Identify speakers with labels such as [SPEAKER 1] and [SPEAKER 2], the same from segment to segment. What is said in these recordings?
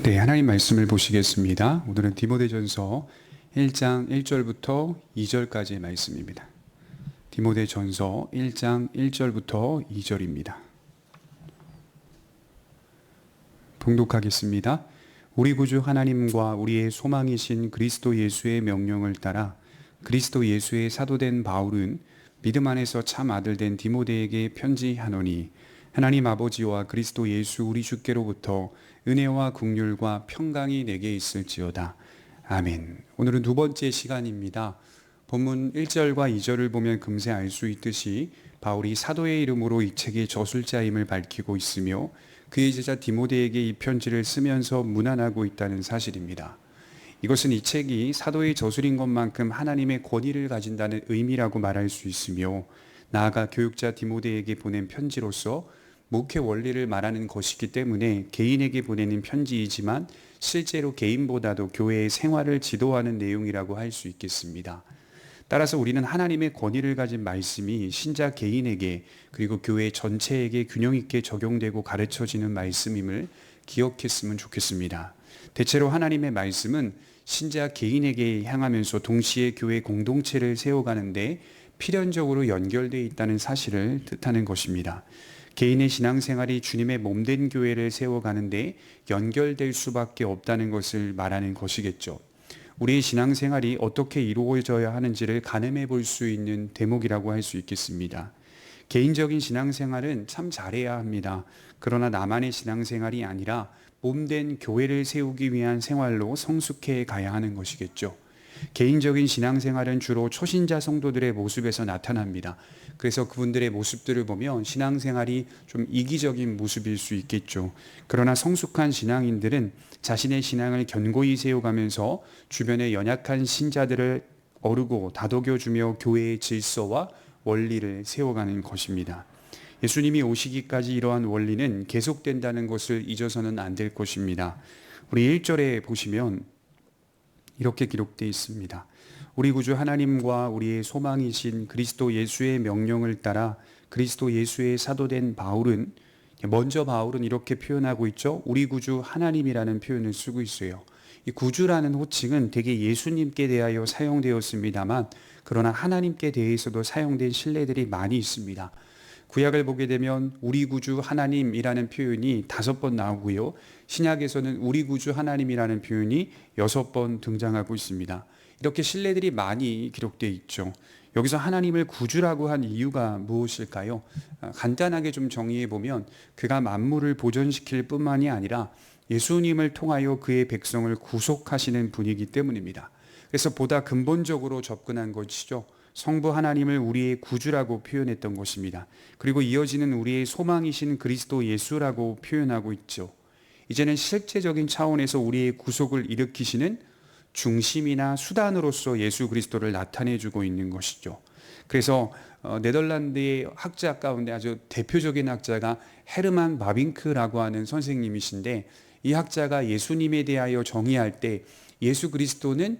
[SPEAKER 1] 네, 하나님 말씀을 보시겠습니다. 오늘은 디모데전서 1장 1절부터 2절까지의 말씀입니다. 디모데전서 1장 1절부터 2절입니다. 봉독하겠습니다. 우리 구주 하나님과 우리의 소망이신 그리스도 예수의 명령을 따라 그리스도 예수의 사도된 바울은 믿음 안에서 참 아들된 디모데에게 편지하노니, 하나님 아버지와 그리스도 예수 우리 주께로부터 은혜와 긍휼과 평강이 내게 있을지어다. 아멘. 오늘은 두 번째 시간입니다. 본문 1절과 2절을 보면 금세 알 수 있듯이 바울이 사도의 이름으로 이 책의 저술자임을 밝히고 있으며 그의 제자 디모데에게 이 편지를 쓰면서 문안하고 있다는 사실입니다. 이것은 이 책이 사도의 저술인 것만큼 하나님의 권위를 가진다는 의미라고 말할 수 있으며, 나아가 교육자 디모데에게 보낸 편지로서 목회 원리를 말하는 것이기 때문에 개인에게 보내는 편지이지만 실제로 개인보다도 교회의 생활을 지도하는 내용이라고 할 수 있겠습니다. 따라서 우리는 하나님의 권위를 가진 말씀이 신자 개인에게 그리고 교회 전체에게 균형 있게 적용되고 가르쳐지는 말씀임을 기억했으면 좋겠습니다. 대체로 하나님의 말씀은 신자 개인에게 향하면서 동시에 교회 공동체를 세워가는데 필연적으로 연결되어 있다는 사실을 뜻하는 것입니다. 개인의 신앙생활이 주님의 몸된 교회를 세워가는데 연결될 수밖에 없다는 것을 말하는 것이겠죠. 우리의 신앙생활이 어떻게 이루어져야 하는지를 가늠해 볼 수 있는 대목이라고 할 수 있겠습니다. 개인적인 신앙생활은 참 잘해야 합니다. 그러나 나만의 신앙생활이 아니라 몸된 교회를 세우기 위한 생활로 성숙해 가야 하는 것이겠죠. 개인적인 신앙생활은 주로 초신자 성도들의 모습에서 나타납니다. 그래서 그분들의 모습들을 보면 신앙생활이 좀 이기적인 모습일 수 있겠죠. 그러나 성숙한 신앙인들은 자신의 신앙을 견고히 세워가면서 주변의 연약한 신자들을 어루고 다독여주며 교회의 질서와 원리를 세워가는 것입니다. 예수님이 오시기까지 이러한 원리는 계속된다는 것을 잊어서는 안 될 것입니다. 우리 1절에 보시면 이렇게 기록되어 있습니다. 우리 구주 하나님과 우리의 소망이신 그리스도 예수의 명령을 따라 그리스도 예수의 사도된 바울은, 먼저 바울은 이렇게 표현하고 있죠. 우리 구주 하나님이라는 표현을 쓰고 있어요. 이 구주라는 호칭은 대개 예수님께 대하여 사용되었습니다만, 그러나 하나님께 대해서도 사용된 신뢰들이 많이 있습니다. 구약을 보게 되면 우리 구주 하나님이라는 표현이 5번 나오고요. 신약에서는 우리 구주 하나님이라는 표현이 6번 등장하고 있습니다. 이렇게 신뢰들이 많이 기록되어 있죠. 여기서 하나님을 구주라고 한 이유가 무엇일까요? 간단하게 좀 정의해 보면 그가 만물을 보존시킬 뿐만이 아니라 예수님을 통하여 그의 백성을 구속하시는 분이기 때문입니다. 그래서 보다 근본적으로 접근한 것이죠. 성부 하나님을 우리의 구주라고 표현했던 것입니다. 그리고 이어지는 우리의 소망이신 그리스도 예수라고 표현하고 있죠. 이제는 실제적인 차원에서 우리의 구속을 일으키시는 중심이나 수단으로서 예수 그리스도를 나타내주고 있는 것이죠. 그래서 네덜란드의 학자 가운데 아주 대표적인 학자가 헤르만 바빙크라고 하는 선생님이신데, 이 학자가 예수님에 대하여 정의할 때 예수 그리스도는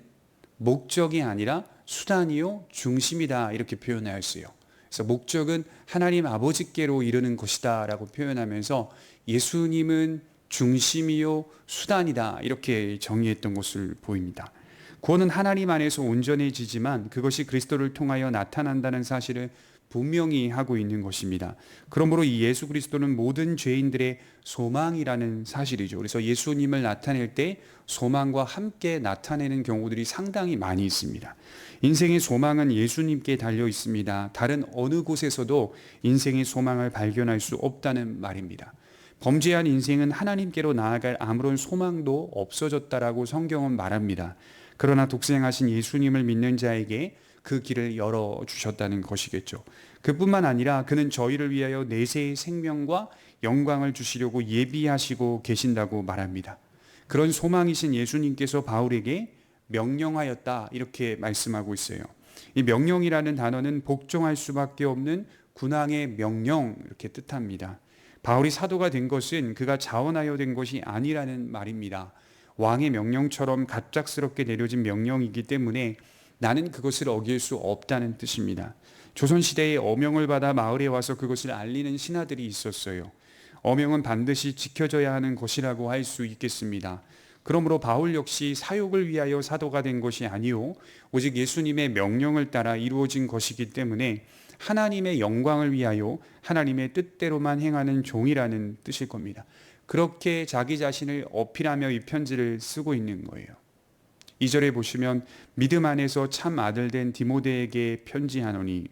[SPEAKER 1] 목적이 아니라 수단이요 중심이다 이렇게 표현하였어요. 그래서 목적은 하나님 아버지께로 이르는 것이다 라고 표현하면서 예수님은 중심이요 수단이다 이렇게 정의했던 것을 보입니다. 구원은 하나님 안에서 온전해지지만 그것이 그리스도를 통하여 나타난다는 사실을 분명히 하고 있는 것입니다. 그러므로 이 예수 그리스도는 모든 죄인들의 소망이라는 사실이죠. 그래서 예수님을 나타낼 때 소망과 함께 나타내는 경우들이 상당히 많이 있습니다. 인생의 소망은 예수님께 달려 있습니다. 다른 어느 곳에서도 인생의 소망을 발견할 수 없다는 말입니다. 범죄한 인생은 하나님께로 나아갈 아무런 소망도 없어졌다라고 성경은 말합니다. 그러나 독생하신 예수님을 믿는 자에게 그 길을 열어주셨다는 것이겠죠. 그뿐만 아니라 그는 저희를 위하여 내세의 생명과 영광을 주시려고 예비하시고 계신다고 말합니다. 그런 소망이신 예수님께서 바울에게 명령하였다 이렇게 말씀하고 있어요. 이 명령이라는 단어는 복종할 수밖에 없는 군왕의 명령 이렇게 뜻합니다. 바울이 사도가 된 것은 그가 자원하여 된 것이 아니라는 말입니다. 왕의 명령처럼 갑작스럽게 내려진 명령이기 때문에 나는 그것을 어길 수 없다는 뜻입니다. 조선시대에 어명을 받아 마을에 와서 그것을 알리는 신하들이 있었어요. 어명은 반드시 지켜져야 하는 것이라고 할 수 있겠습니다. 그러므로 바울 역시 사욕을 위하여 사도가 된 것이 아니요 오직 예수님의 명령을 따라 이루어진 것이기 때문에 하나님의 영광을 위하여 하나님의 뜻대로만 행하는 종이라는 뜻일 겁니다. 그렇게 자기 자신을 어필하며 이 편지를 쓰고 있는 거예요. 2절에 보시면 믿음 안에서 참 아들 된 디모데에게 편지하노니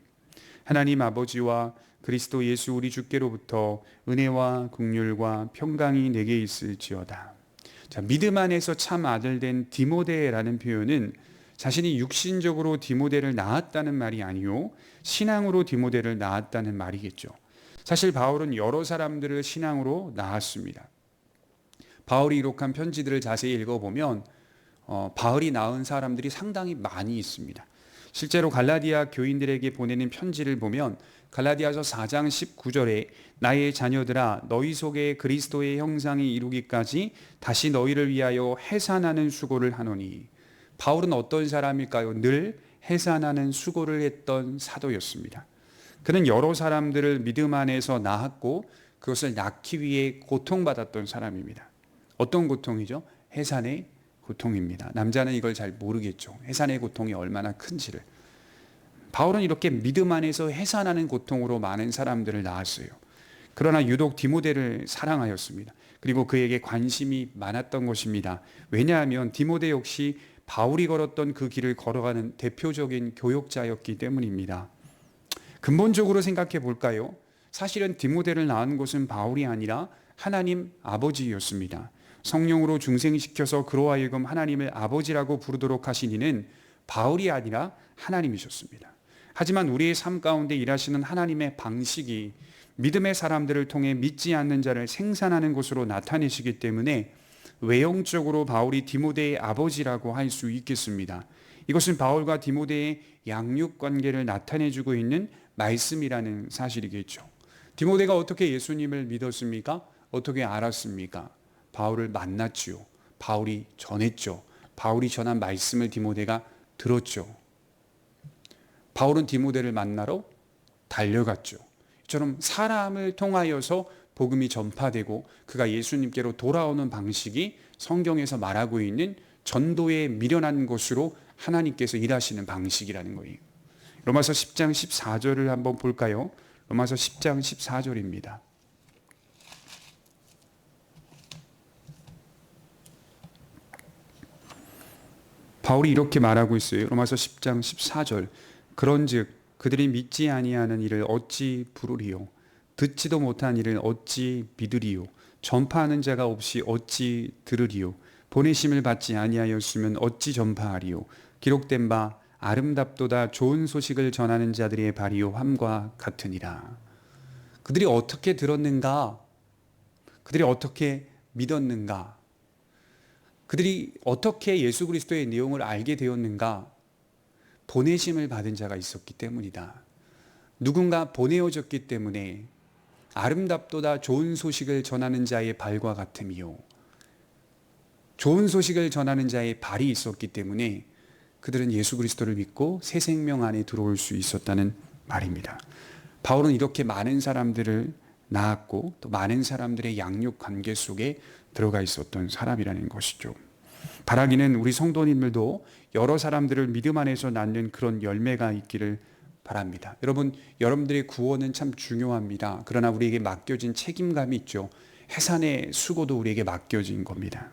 [SPEAKER 1] 하나님 아버지와 그리스도 예수 우리 주께로부터 은혜와 긍휼과 평강이 내게 있을지어다. 자, 믿음 안에서 참 아들 된 디모데라는 표현은 자신이 육신적으로 디모데를 낳았다는 말이 아니요 신앙으로 디모데를 낳았다는 말이겠죠. 사실 바울은 여러 사람들을 신앙으로 낳았습니다. 바울이 기록한 편지들을 자세히 읽어보면 바울이 낳은 사람들이 상당히 많이 있습니다. 실제로 갈라디아 교인들에게 보내는 편지를 보면 갈라디아서 4장 19절에 나의 자녀들아 너희 속에 그리스도의 형상이 이루기까지 다시 너희를 위하여 해산하는 수고를 하노니. 바울은 어떤 사람일까요? 늘 해산하는 수고를 했던 사도였습니다. 그는 여러 사람들을 믿음 안에서 낳았고 그것을 낳기 위해 고통받았던 사람입니다. 어떤 고통이죠? 해산의 고통입니다. 남자는 이걸 잘 모르겠죠. 해산의 고통이 얼마나 큰지를. 바울은 이렇게 믿음 안에서 해산하는 고통으로 많은 사람들을 낳았어요. 그러나 유독 디모데를 사랑하였습니다. 그리고 그에게 관심이 많았던 것입니다. 왜냐하면 디모데 역시 바울이 걸었던 그 길을 걸어가는 대표적인 교역자였기 때문입니다. 근본적으로 생각해 볼까요? 사실은 디모데를 낳은 것은 바울이 아니라 하나님 아버지였습니다. 성령으로 중생시켜서 그로 하여금 하나님을 아버지라고 부르도록 하신 이는 바울이 아니라 하나님이셨습니다. 하지만 우리의 삶 가운데 일하시는 하나님의 방식이 믿음의 사람들을 통해 믿지 않는 자를 생산하는 것으로 나타내시기 때문에 외형적으로 바울이 디모데의 아버지라고 할 수 있겠습니다. 이것은 바울과 디모데의 양육 관계를 나타내주고 있는 말씀이라는 사실이겠죠. 디모데가 어떻게 예수님을 믿었습니까? 어떻게 알았습니까? 바울을 만났지요. 바울이 전했죠. 바울이 전한 말씀을 디모데가 들었죠. 바울은 디모데를 만나러 달려갔죠. 이처럼 사람을 통하여서 복음이 전파되고 그가 예수님께로 돌아오는 방식이 성경에서 말하고 있는 전도에 미련한 것으로 하나님께서 일하시는 방식이라는 거예요. 로마서 10장 14절을 한번 볼까요? 로마서 10장 14절입니다. 바울이 이렇게 말하고 있어요. 로마서 10장 14절. 그런즉 그들이 믿지 아니하는 일을 어찌 부르리요? 듣지도 못한 일을 어찌 믿으리요? 전파하는 자가 없이 어찌 들으리요? 보내심을 받지 아니하였으면 어찌 전파하리요? 기록된 바 아름답도다 좋은 소식을 전하는 자들의 발이요 함과 같으니라. 그들이 어떻게 들었는가? 그들이 어떻게 믿었는가? 그들이 어떻게 예수 그리스도의 내용을 알게 되었는가? 보내심을 받은 자가 있었기 때문이다. 누군가 보내어졌기 때문에 아름답도다 좋은 소식을 전하는 자의 발과 같음이요. 좋은 소식을 전하는 자의 발이 있었기 때문에 그들은 예수 그리스도를 믿고 새 생명 안에 들어올 수 있었다는 말입니다. 바울은 이렇게 많은 사람들을 낳았고 또 많은 사람들의 양육 관계 속에 들어가 있었던 사람이라는 것이죠. 바라기는 우리 성도님들도 여러 사람들을 믿음 안에서 낳는 그런 열매가 있기를 바랍니다. 여러분, 여러분들의 구원은 참 중요합니다. 그러나 우리에게 맡겨진 책임감이 있죠. 해산의 수고도 우리에게 맡겨진 겁니다.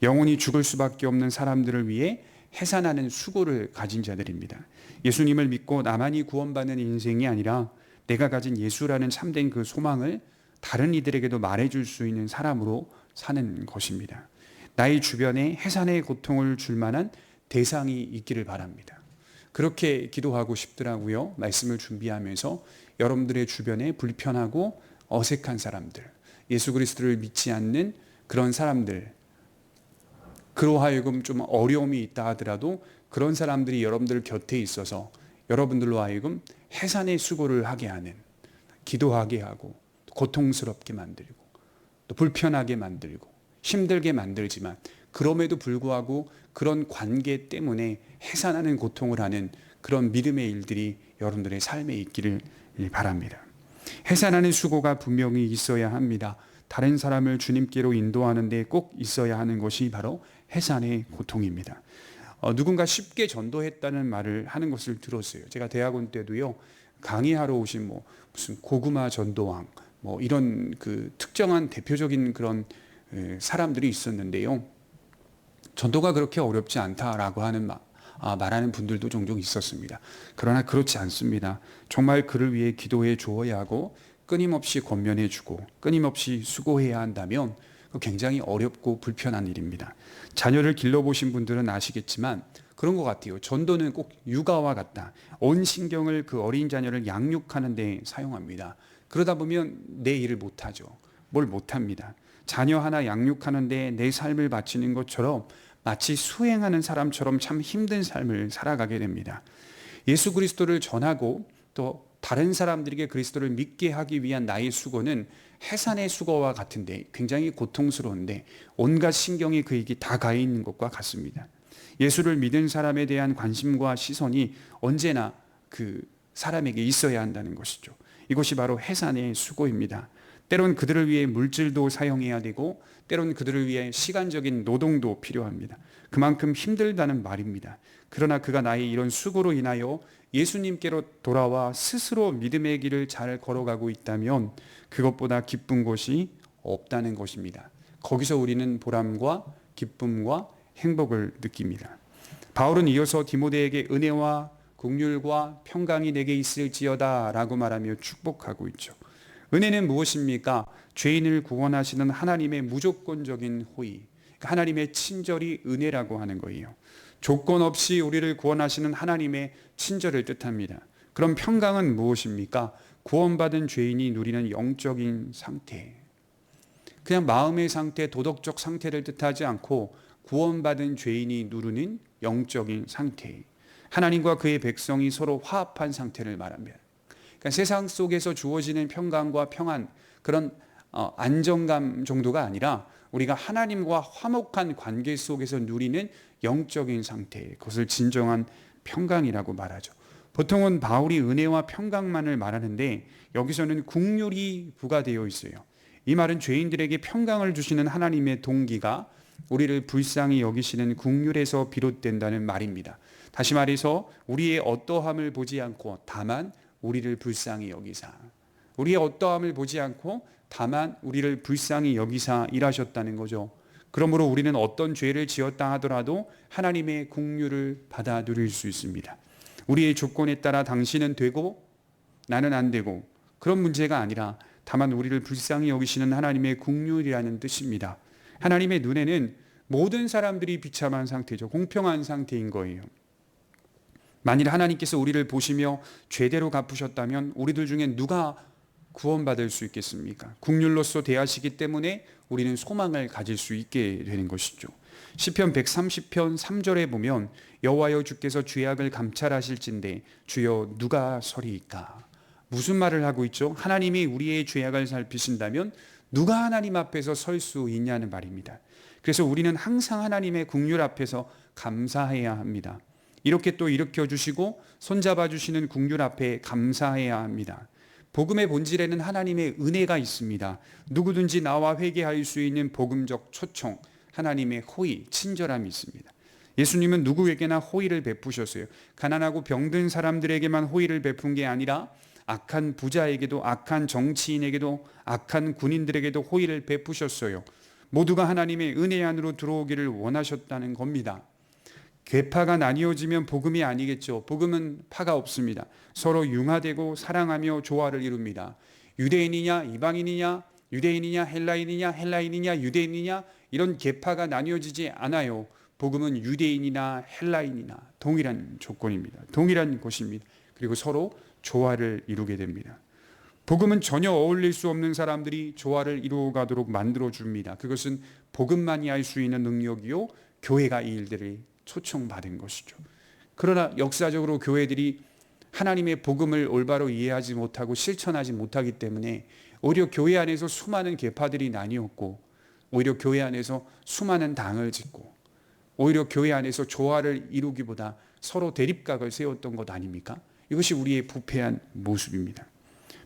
[SPEAKER 1] 영원히 죽을 수밖에 없는 사람들을 위해 해산하는 수고를 가진 자들입니다. 예수님을 믿고 나만이 구원받는 인생이 아니라 내가 가진 예수라는 참된 그 소망을 다른 이들에게도 말해줄 수 있는 사람으로 사는 것입니다. 나의 주변에 해산의 고통을 줄 만한 대상이 있기를 바랍니다. 그렇게 기도하고 싶더라고요. 말씀을 준비하면서 여러분들의 주변에 불편하고 어색한 사람들, 예수 그리스도를 믿지 않는 그런 사람들, 그로 하여금 좀 어려움이 있다 하더라도 그런 사람들이 여러분들 곁에 있어서 여러분들로 하여금 해산의 수고를 하게 하는, 기도하게 하고 고통스럽게 만들고 또 불편하게 만들고 힘들게 만들지만 그럼에도 불구하고 그런 관계 때문에 해산하는 고통을 하는 그런 믿음의 일들이 여러분들의 삶에 있기를 바랍니다. 해산하는 수고가 분명히 있어야 합니다. 다른 사람을 주님께로 인도하는 데 꼭 있어야 하는 것이 바로 해산의 고통입니다. 누군가 쉽게 전도했다는 말을 하는 것을 들었어요. 제가 대학원 때도요, 강의하러 오신 무슨 고구마 전도왕 이런 그 특정한 대표적인 그런 사람들이 있었는데요. 전도가 그렇게 어렵지 않다라고 말하는 분들도 종종 있었습니다. 그러나 그렇지 않습니다. 정말 그를 위해 기도해 주어야 하고 끊임없이 권면해 주고 끊임없이 수고해야 한다면 굉장히 어렵고 불편한 일입니다. 자녀를 길러보신 분들은 아시겠지만 그런 것 같아요. 전도는 꼭 육아와 같다. 온 신경을 그 어린 자녀를 양육하는 데 사용합니다. 그러다 보면 내 일을 못하죠. 뭘 못합니다. 자녀 하나 양육하는 데 내 삶을 바치는 것처럼 마치 수행하는 사람처럼 참 힘든 삶을 살아가게 됩니다. 예수 그리스도를 전하고 또 다른 사람들에게 그리스도를 믿게 하기 위한 나의 수고는 해산의 수고와 같은데 굉장히 고통스러운데 온갖 신경이 그에게 다 가 있는 것과 같습니다. 예수를 믿은 사람에 대한 관심과 시선이 언제나 그 사람에게 있어야 한다는 것이죠. 이것이 바로 해산의 수고입니다. 때론 그들을 위해 물질도 사용해야 되고 때론 그들을 위해 시간적인 노동도 필요합니다. 그만큼 힘들다는 말입니다. 그러나 그가 나의 이런 수고로 인하여 예수님께로 돌아와 스스로 믿음의 길을 잘 걸어가고 있다면 그것보다 기쁜 것이 없다는 것입니다. 거기서 우리는 보람과 기쁨과 행복을 느낍니다. 바울은 이어서 디모데에게 은혜와 긍휼과 평강이 내게 있을지어다 라고 말하며 축복하고 있죠. 은혜는 무엇입니까? 죄인을 구원하시는 하나님의 무조건적인 호의, 하나님의 친절이 은혜라고 하는 거예요. 조건 없이 우리를 구원하시는 하나님의 친절을 뜻합니다. 그럼 평강은 무엇입니까? 구원받은 죄인이 누리는 영적인 상태, 그냥 마음의 상태, 도덕적 상태를 뜻하지 않고 구원받은 죄인이 누리는 영적인 상태, 하나님과 그의 백성이 서로 화합한 상태를 말합니다. 그러니까 세상 속에서 주어지는 평강과 평안, 그런 안정감 정도가 아니라 우리가 하나님과 화목한 관계 속에서 누리는 영적인 상태, 그것을 진정한 평강이라고 말하죠. 보통은 바울이 은혜와 평강만을 말하는데 여기서는 긍휼이 부과되어 있어요. 이 말은 죄인들에게 평강을 주시는 하나님의 동기가 우리를 불쌍히 여기시는 긍휼에서 비롯된다는 말입니다. 다시 말해서 우리의 어떠함을 보지 않고 다만 우리를 불쌍히 여기사, 우리의 어떠함을 보지 않고 다만 우리를 불쌍히 여기사 일하셨다는 거죠. 그러므로 우리는 어떤 죄를 지었다 하더라도 하나님의 긍휼을 받아 누릴 수 있습니다. 우리의 조건에 따라 당신은 되고 나는 안 되고 그런 문제가 아니라 다만 우리를 불쌍히 여기시는 하나님의 긍휼이라는 뜻입니다. 하나님의 눈에는 모든 사람들이 비참한 상태죠. 공평한 상태인 거예요. 만일 하나님께서 우리를 보시며 죄대로 갚으셨다면 우리들 중에 누가 구원받을 수 있겠습니까? 긍휼로서 대하시기 때문에 우리는 소망을 가질 수 있게 되는 것이죠. 시편 130편 3절에 보면 여호와여 주께서 죄악을 감찰하실진대 주여 누가 서리이까? 무슨 말을 하고 있죠? 하나님이 우리의 죄악을 살피신다면 누가 하나님 앞에서 설 수 있냐는 말입니다. 그래서 우리는 항상 하나님의 긍휼 앞에서 감사해야 합니다. 이렇게 또 일으켜 주시고 손잡아 주시는 긍휼 앞에 감사해야 합니다. 복음의 본질에는 하나님의 은혜가 있습니다. 누구든지 나와 회개할 수 있는 복음적 초청, 하나님의 호의, 친절함이 있습니다. 예수님은 누구에게나 호의를 베푸셨어요. 가난하고 병든 사람들에게만 호의를 베푼 게 아니라 악한 부자에게도, 악한 정치인에게도, 악한 군인들에게도 호의를 베푸셨어요. 모두가 하나님의 은혜 안으로 들어오기를 원하셨다는 겁니다. 계파가 나뉘어지면 복음이 아니겠죠. 복음은 파가 없습니다. 서로 융화되고 사랑하며 조화를 이룹니다. 유대인이냐 이방인이냐, 유대인이냐 헬라인이냐, 헬라인이냐 유대인이냐, 이런 계파가 나뉘어지지 않아요. 복음은 유대인이나 헬라인이나 동일한 조건입니다. 동일한 것입니다. 그리고 서로 조화를 이루게 됩니다. 복음은 전혀 어울릴 수 없는 사람들이 조화를 이루어가도록 만들어줍니다. 그것은 복음만이 할 수 있는 능력이요, 교회가 이 일들을 초청받은 것이죠. 그러나 역사적으로 교회들이 하나님의 복음을 올바로 이해하지 못하고 실천하지 못하기 때문에 오히려 교회 안에서 수많은 계파들이 나뉘었고, 오히려 교회 안에서 수많은 당을 짓고, 오히려 교회 안에서 조화를 이루기보다 서로 대립각을 세웠던 것 아닙니까? 이것이 우리의 부패한 모습입니다.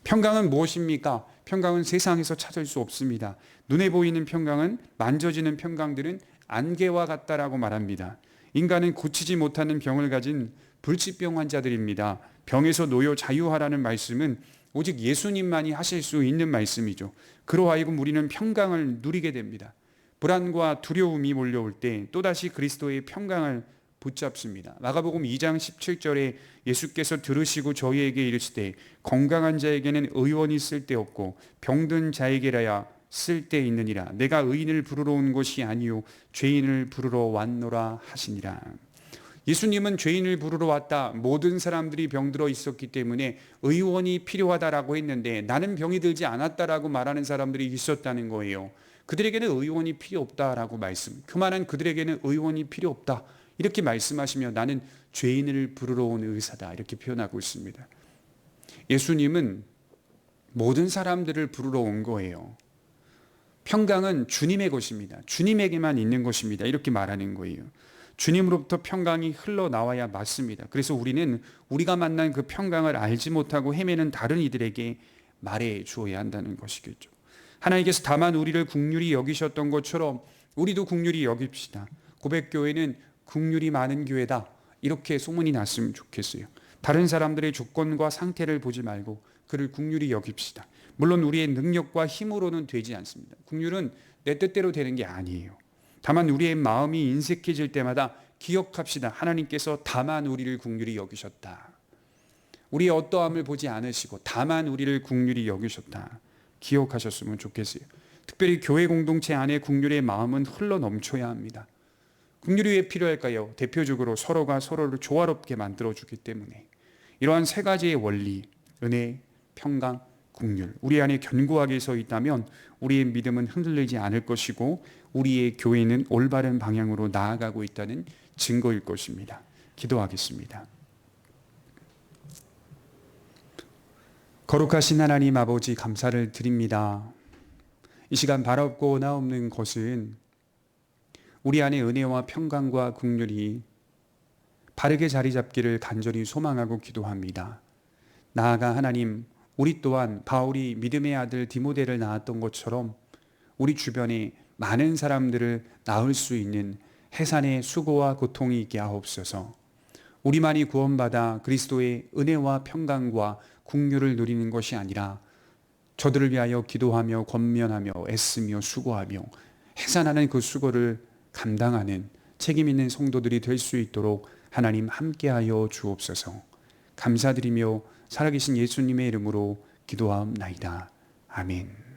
[SPEAKER 1] 평강은 무엇입니까? 평강은 세상에서 찾을 수 없습니다. 눈에 보이는 평강은, 만져지는 평강들은 안개와 같다라고 말합니다. 인간은 고치지 못하는 병을 가진 불치병 환자들입니다. 병에서 놓여 자유하라는 말씀은 오직 예수님만이 하실 수 있는 말씀이죠. 그로하여금 우리는 평강을 누리게 됩니다. 불안과 두려움이 몰려올 때 또다시 그리스도의 평강을 붙잡습니다. 마가복음 2장 17절에 예수께서 들으시고 저희에게 이르시되 건강한 자에게는 의원이 쓸데없고 병든 자에게라야 쓸데있느니라. 내가 의인을 부르러 온 것이 아니요 죄인을 부르러 왔노라 하시니라. 예수님은 죄인을 부르러 왔다. 모든 사람들이 병들어 있었기 때문에 의원이 필요하다라고 했는데 나는 병이 들지 않았다라고 말하는 사람들이 있었다는 거예요. 그들에게는 의원이 필요 없다라고 교만한 그들에게는 의원이 필요 없다 이렇게 말씀하시며 나는 죄인을 부르러 온 의사다 이렇게 표현하고 있습니다. 예수님은 모든 사람들을 부르러 온 거예요. 평강은 주님의 것입니다. 주님에게만 있는 것입니다. 이렇게 말하는 거예요. 주님으로부터 평강이 흘러나와야 맞습니다. 그래서 우리는 우리가 만난 그 평강을 알지 못하고 헤매는 다른 이들에게 말해 주어야 한다는 것이겠죠. 하나님께서 다만 우리를 긍휼히 여기셨던 것처럼 우리도 긍휼히 여깁시다. 고백교회는 긍휼이 많은 교회다 이렇게 소문이 났으면 좋겠어요. 다른 사람들의 조건과 상태를 보지 말고 그를 긍휼히 여깁시다. 물론 우리의 능력과 힘으로는 되지 않습니다. 긍휼은 내 뜻대로 되는 게 아니에요. 다만 우리의 마음이 인색해질 때마다 기억합시다. 하나님께서 다만 우리를 긍휼히 여기셨다. 우리의 어떠함을 보지 않으시고 다만 우리를 긍휼히 여기셨다. 기억하셨으면 좋겠어요. 특별히 교회 공동체 안에 긍휼의 마음은 흘러 넘쳐야 합니다. 긍휼이 왜 필요할까요? 대표적으로 서로가 서로를 조화롭게 만들어주기 때문에. 이러한 세 가지의 원리, 은혜, 평강, 긍휼, 우리 안에 견고하게 서 있다면 우리의 믿음은 흔들리지 않을 것이고 우리의 교회는 올바른 방향으로 나아가고 있다는 증거일 것입니다. 기도하겠습니다. 거룩하신 하나님 아버지 감사를 드립니다. 이 시간 바랍고 나없는 것은 우리 안에 은혜와 평강과 긍휼이 바르게 자리 잡기를 간절히 소망하고 기도합니다. 나아가 하나님, 우리 또한 바울이 믿음의 아들 디모데를 낳았던 것처럼 우리 주변에 많은 사람들을 낳을 수 있는 해산의 수고와 고통이 있게 하옵소서. 우리만이 구원받아 그리스도의 은혜와 평강과 긍휼을 누리는 것이 아니라 저들을 위하여 기도하며 권면하며 애쓰며 수고하며 해산하는 그 수고를 감당하는 책임 있는 성도들이 될 수 있도록 하나님 함께하여 주옵소서. 감사드리며 살아계신 예수님의 이름으로 기도하옵나이다. 아멘.